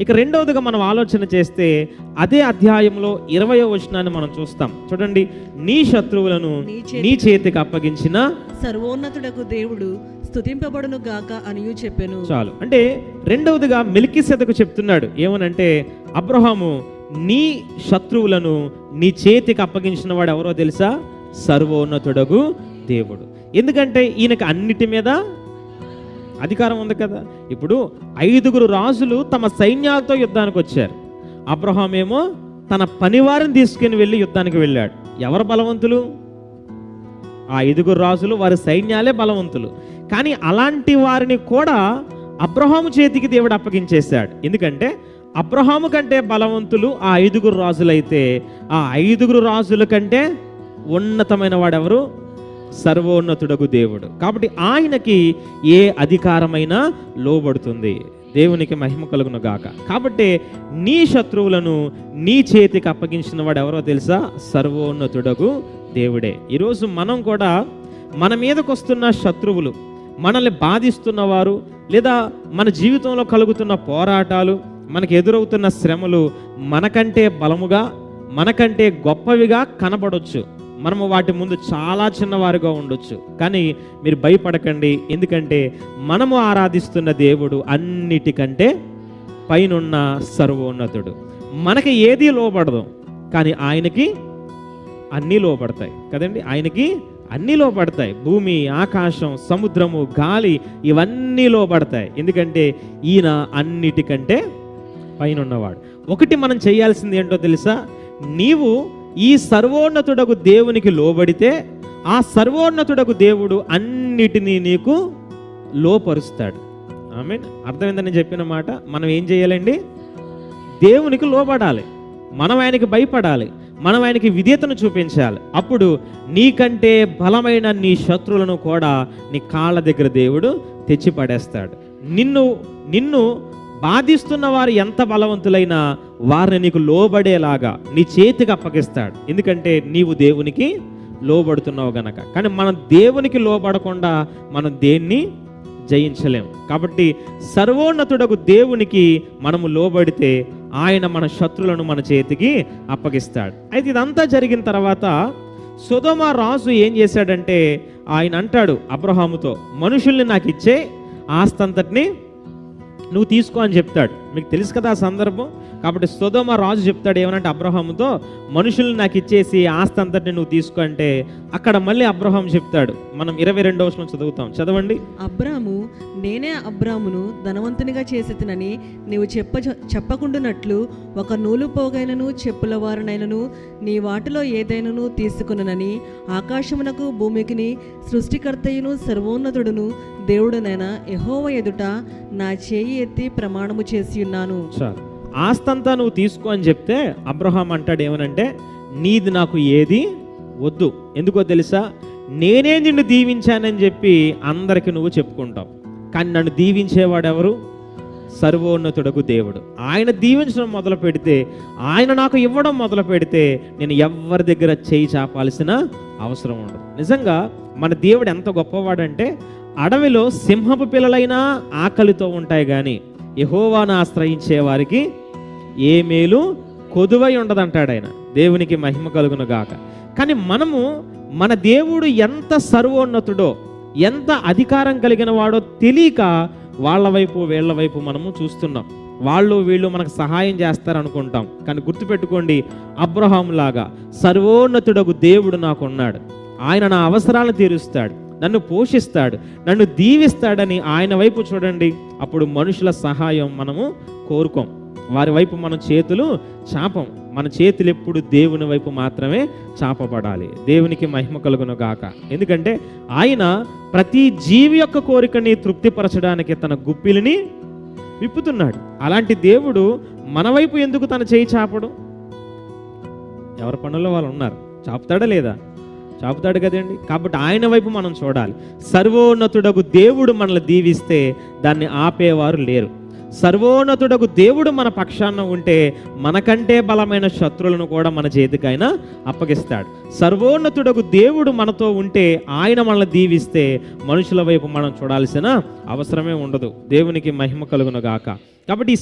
ఇక రెండవదిగా మనం ఆలోచన చేస్తే అదే అధ్యాయంలో 20వ వచనాన్ని మనం చూస్తాం. చూడండి, నీ శత్రువులను నీ చేతికి అప్పగించిన సర్వోన్నతుడకు దేవుడు స్తుతింపబడును గాక అనియు చెప్పెను. చాలు. అంటే రెండవదిగా మెల్కీసెదెకు చెప్తున్నాడు ఏమనంటే, అబ్రహాము నీ శత్రువులను నీ చేతికి అప్పగించిన వాడు ఎవరో తెలుసా? సర్వోన్నతుడగు దేవుడు. ఎందుకంటే ఈయనకి అన్నిటి మీద అధికారం ఉంది కదా. ఇప్పుడు 5 రాజులు తమ సైన్యాలతో యుద్ధానికి వచ్చారు. అబ్రహాం ఏమో తన పనివారిని తీసుకుని వెళ్ళి యుద్ధానికి వెళ్ళాడు. ఎవరు బలవంతులు? ఆ 5 రాజులు, వారి సైన్యాలే బలవంతులు. కానీ అలాంటి వారిని కూడా అబ్రహాము చేతికి దేవుడు అప్పగించేశాడు. ఎందుకంటే అబ్రహాము కంటే బలవంతులు ఆ 5 రాజులైతే, ఆ 5 రాజుల కంటే ఉన్నతమైన వాడెవరు? సర్వోన్నతుడగు దేవుడు. కాబట్టి ఆయనకి ఏ అధికారమైనా లోబడుతుంది. దేవునికి మహిమ కలుగును గాక. కాబట్టి నీ శత్రువులను నీ చేతికి అప్పగించిన వాడు ఎవరో తెలుసా? సర్వోన్నతుడగు దేవుడే. ఈరోజు మనం కూడా మన మీదకు వస్తున్న శత్రువులు, మనల్ని బాధిస్తున్నవారు, లేదా మన జీవితంలో కలుగుతున్న పోరాటాలు, మనకు ఎదురవుతున్న శ్రమలు మనకంటే బలముగా, మనకంటే గొప్పవిగా కనబడొచ్చు. మనము వాటి ముందు చాలా చిన్నవారుగా ఉండొచ్చు. కానీ మీరు భయపడకండి. ఎందుకంటే మనము ఆరాధిస్తున్న దేవుడు అన్నిటికంటే పైనున్న సర్వోన్నతుడు. మనకి ఏది లోబడదు, కానీ ఆయనకి అన్నీ లోబడతాయి కదండి. ఆయనకి అన్నీ లోబడతాయి. భూమి, ఆకాశం, సముద్రము, గాలి ఇవన్నీ లోబడతాయి. ఎందుకంటే ఈయన అన్నిటికంటే పైన ఉన్నవాడు. ఒకటి మనం చేయాల్సింది ఏంటో తెలుసా? నీవు ఈ సర్వోన్నతుడకు దేవునికి లోబడితే ఆ సర్వోన్నతుడకు దేవుడు అన్నిటినీ నీకు లోపరుస్తాడు. ఆమేన్. అర్థమైందని చెప్పిన మాట. మనం ఏం చేయాలండి? దేవునికి లోబడాలి. మనం ఆయనకి భయపడాలి. మనం ఆయనకి విధేయతను చూపించాలి. అప్పుడు నీకంటే బలమైన నీ శత్రువులను కూడా నీ కాళ్ళ దగ్గర దేవుడు తెచ్చి పడేస్తాడు. నిన్ను బాధిస్తున్న వారు ఎంత బలవంతులైనా వారిని నీకు లోబడేలాగా నీ చేతికి అప్పగిస్తాడు. ఎందుకంటే నీవు దేవునికి లోబడుతున్నావు గనక. కానీ మనం దేవునికి లోబడకుండా మనం దేన్ని జయించలేము. కాబట్టి సర్వోన్నతుడకు దేవునికి మనము లోబడితే ఆయన మన శత్రులను మన చేతికి అప్పగిస్తాడు. అయితే ఇదంతా జరిగిన తర్వాత సొదొమ రాజు ఏం చేశాడంటే, ఆయన అంటాడు అబ్రహాముతో, మనుషుల్ని నాకు ఇచ్చే ఆస్తంతటిని నువ్వు తీసుకో అని చెప్తాడు. మీకు తెలుసు కదా ఆ సందర్భం. కాబట్టి సొదొమ రాజు చెప్తాడు ఏమనంటే అబ్రహాముతో, మనుషుల్ని నాకు ఇచ్చేసి ఆస్తి అంతటిని నువ్వు తీసుకో అంటే, అక్కడ మళ్ళీ అబ్రహాం చెప్తాడు. మనం 22వ వచనం చదువుతాం. చదవండి. అబ్రాము, నేనే అబ్రామును ధనవంతునిగా చేసేదనని నీవు చెప్పకుండానట్లు ఒక నూలు పోగైనను చెప్పుల వారనైనను నీ వాటిలో ఏదైనను తీసుకునని ఆకాశమునకు భూమికిని సృష్టికర్తయును సర్వోన్నతుడును దేవుడునైనా యెహోవా ఎదుట నా చేయి ఎత్తి ప్రమాణము చేసి ఉన్నాను. ఆస్తంతా నువ్వు తీసుకో అని చెప్తే అబ్రహాం అంటాడు ఏమనంటే, నీది నాకు ఏది వద్దు. ఎందుకో తెలుసా? నేనే నిన్ను దీవించానని చెప్పి అందరికి నువ్వు చెప్పుకుంటావు. కానీ నన్ను దీవించేవాడు ఎవరు? సర్వోన్నతుడకు దేవుడు. ఆయన దీవించడం మొదలు పెడితే, ఆయన నాకు ఇవ్వడం మొదలు పెడితే నేను ఎవరి దగ్గర చేయి చాపాల్సిన అవసరం ఉండదు. నిజంగా మన దేవుడు ఎంత గొప్పవాడంటే, అడవిలో సింహపు పిల్లలైనా ఆకలితో ఉంటాయి, కానీ యెహోవాను ఆశ్రయించే వారికి ఏ మేలు కొదువై ఉండదంటాడు ఆయన. దేవునికి మహిమ కలుగును గాక. కానీ మనము మన దేవుడు ఎంత సర్వోన్నతుడో, ఎంత అధికారం కలిగిన వాడో తెలియక వాళ్ళ వైపు వీళ్ళ వైపు మనము చూస్తున్నాం. వాళ్ళు వీళ్ళు మనకు సహాయం చేస్తారు అనుకుంటాం. కానీ గుర్తుపెట్టుకోండి, అబ్రహాం లాగా సర్వోన్నతుడకు దేవుడు నాకు ఉన్నాడు. ఆయన నా అవసరాలను తీరుస్తాడు, నన్ను పోషిస్తాడు, నన్ను దీవిస్తాడని ఆయన వైపు చూడండి. అప్పుడు మనుషుల సహాయం మనము కోరుకోం. వారి వైపు మనం చేతులు చాపం. మన చేతులు ఎప్పుడు దేవుని వైపు మాత్రమే చాపబడాలి. దేవునికి మహిమ కలుగును గాక. ఎందుకంటే ఆయన ప్రతి జీవి యొక్క కోరికని తృప్తిపరచడానికి తన గుప్పిలిని విప్పుతున్నాడు. అలాంటి దేవుడు మన వైపు ఎందుకు తన చేయి చాపడు? ఎవరి పనుల్లో వాళ్ళు ఉన్నారు. చాపుతాడా లేదా? చాపుతాడు కదండి. కాబట్టి ఆయన వైపు మనం చూడాలి. సర్వోన్నతుడకు దేవుడు మనల్ని దీవిస్తే దాన్ని ఆపేవారు లేరు. సర్వోన్నతుడకు దేవుడు మన పక్షాన ఉంటే మనకంటే బలమైన శత్రువులను కూడా మన చేతికైనా అప్పగిస్తాడు. సర్వోన్నతుడకు దేవుడు మనతో ఉంటే, ఆయన మనల్ని దీవిస్తే మనుషుల వైపు మనం చూడాల్సిన అవసరమే ఉండదు. దేవునికి మహిమ కలుగును గాక. కాబట్టి ఈ